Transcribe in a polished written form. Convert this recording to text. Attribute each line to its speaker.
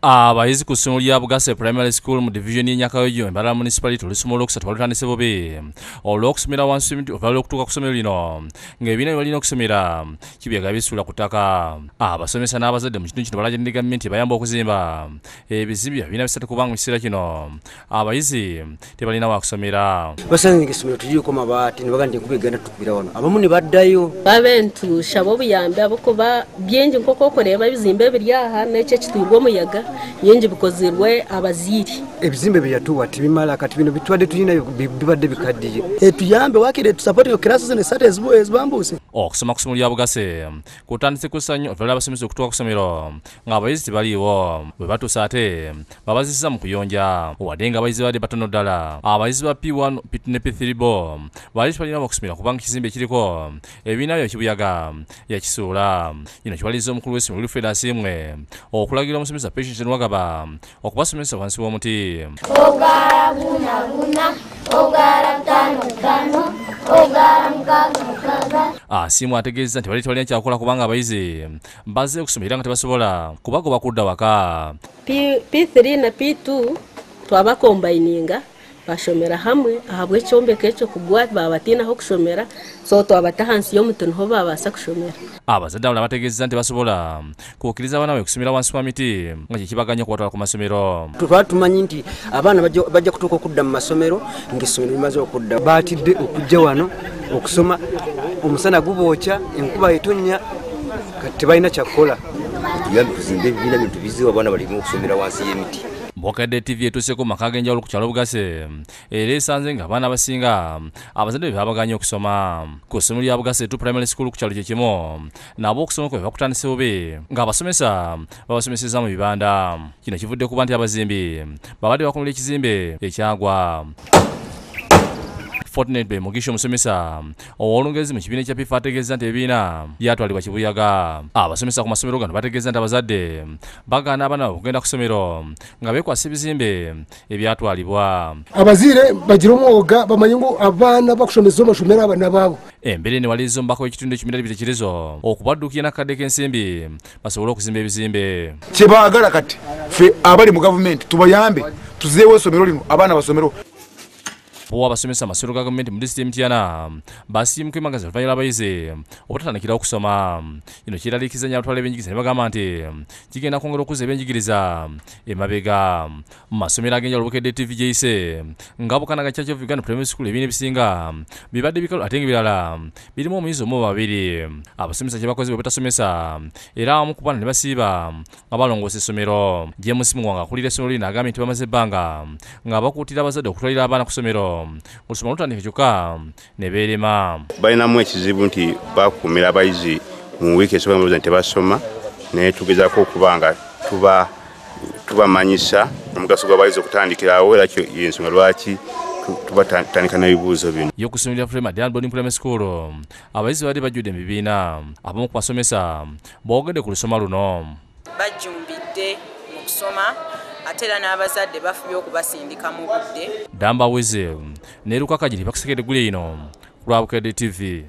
Speaker 1: Abayizi ku ssomero lya Bukedde Primary School mu division y'Nyakayojo Mbarara Municipality olusomo olwokusatu balutandise bubi olw'okusomera wansi w'emiti okuva okutuuka ku ssomero lino ng'ebibiina bye balina okusomera kibuyaga bisuula ku ttaka. Abasomesa n'abazadde mu kitundu kino balaajanira gavumenti bayamba okuzimba ebizimbe ebibiina bisatu kubanga mu kiseera kino abayizi tebalina wa kusomera.
Speaker 2: Basanze ng'essomero tuliiko mabaati ne bagamba enkuba egenda tukubira wano abamu ne baddayo
Speaker 3: babentusha b'obuyambi abakuba byingi nk'uko okureba ebizimbe ebiri aha n'ekyo ekitwirwa omuyaga yenje bikozerwe abaziri
Speaker 2: ebizimbe byatuwa tibimala kati bino bitwadde tulina bibadde bikaddiye tuyambe wakire tusapoti yo classes ne sate ezibambuse
Speaker 1: okusoma ku ssomero lya Bukedde kutandise ku ssanyu oluvanyuma abasomesa okutuuka ku ssomero ng'abayizi tebaliiwo bwe batuusa ate babazizza mu kuyonja wadde nga abayizi badde batono ddala. Abayizi ba P1, P2 ne P3 bo baali tebalina okusomera kubanga ekizimbe ekiriko ebibiina byo kibuyaga yakisuula. Kino kiwalirizza omukulu w'essomero Wilfred Asiimwe okulagira omusomesa Patience Nwagaba okubasomesa wansi w'omuti.
Speaker 4: Ogara buna buna, ogara tano tano, ogara mkaga mkaga.
Speaker 1: Asiimwe ategeezezza nti balina kyakukola kubanga abayizi bazze okusomera nga tebasobola kubagoba kudda waka.
Speaker 3: P3 na P2 twabakombayininga bashomera hamwe ahabwe ekyombeko ekyo kugwa babatinaho kushomera so twabata hansi y'omuti niho babasa kushomera.
Speaker 1: Abazadde abalala bategeezezza nti basobola kukkiriza abaana baabwe kusomera wansi w'emiti nga kikibaganya okubatwala ku masomero.
Speaker 2: Twatumanyi nti abaana bajja kutuuka okudda mu masomero ng'essomero limaze okudda. Baatidde okujja wano okusoma omusana gubookya enkuba etonnya kati tebalina kyakukola.
Speaker 5: Tuyambe tuzimbe ebibiina bino tubiziwe abaana baleme okusomera wansi y'emiti.
Speaker 1: Bukedde TV etuuse ku maka ag'enjawulo ku kyalo Bukedde era esanze ng'abaana abasinga abazadde be babaganye okusoma. Ku ssomero lya Bukedde Primary School ku kyalo kye kimu nabo okusoma kwe bakutandise bubi ng'abasomesa babasomeseza mu bibanda. Kino kivudde kuba nti abazimbi babadde bakomera ekizimbe ekyagwa. Fortnite be Mugisha omusomesa ow'olungezi mu kibiina kya P4 ategeeza nti ebibiina byatwalibwa kibuyaga. Abasomesa ku masomero gano bategeeza nti abazadde bagaana abaana okugenda ku ssomero nga beekwasa ebizimbe ebyatwalibwa.
Speaker 6: Abazire bagira omwoga bamanyi ngu abaana bakusomesa amasomero abaana baabo.
Speaker 1: Embere ne waliriza omubaka w'ekitundu ekimira ebitekerezo okubadduukira n'akadde k'ensimbi basobole okuzimba ebizimbe.
Speaker 7: Kye baagala kati ffe abali mu gavumenti tubayambe tuzeewo essomero lino abaana basomero.
Speaker 1: Bo abasomesa amasomero ga gavumenti mu disitulikiti y'Entiana basiimuka emagazi oluvannyuma lw'abayizi obutatandikira okusoma. Kino kiraliikiriza abatwala ebyenjigiriza ne bagamba nti kigenda kwongera okuza ebyenjigiriza emabega. Mu masomero ag'enjawulo Bukedde TV gyeyise nga Bukanaga Church of Uganda Primary School ebibiina ebisinga bibadde bikalu ate ng'ebirala birimu omuyizi omu babiri. Abasomesa kye bakoze bwe batasomesa era abamu ku baana ne basiiba nga balongoosa essomero. James Mungwanga akulira essomero lino agambye nti bamaze ebbanga nga bakuutira abazadde okutwalira abaana ku ssomero olusoma lutandika kyokka ne beerema.
Speaker 8: Balinamu ekizibu nti bakuumira abayizi mu wiiki esooka nti tebasoma naye tugezaako okuba nga tubamanyisa omugaso gw'abayizi okutandikirawo era kyo y'ensonga lwaki tubatandika n'ebibuuzo bino.
Speaker 1: Y'okusomera Primary School abayizi baali bajjudde mu bibiina abamu ku basomesa boogedde ku lusoma luno.
Speaker 9: Bajjumbidde mu kusoma ate era n'abazadde bafubye okubasindika mu budde.
Speaker 1: Abayizi ne Lukakajiri bakusekedde guli ino ku lwa Bukedde TV.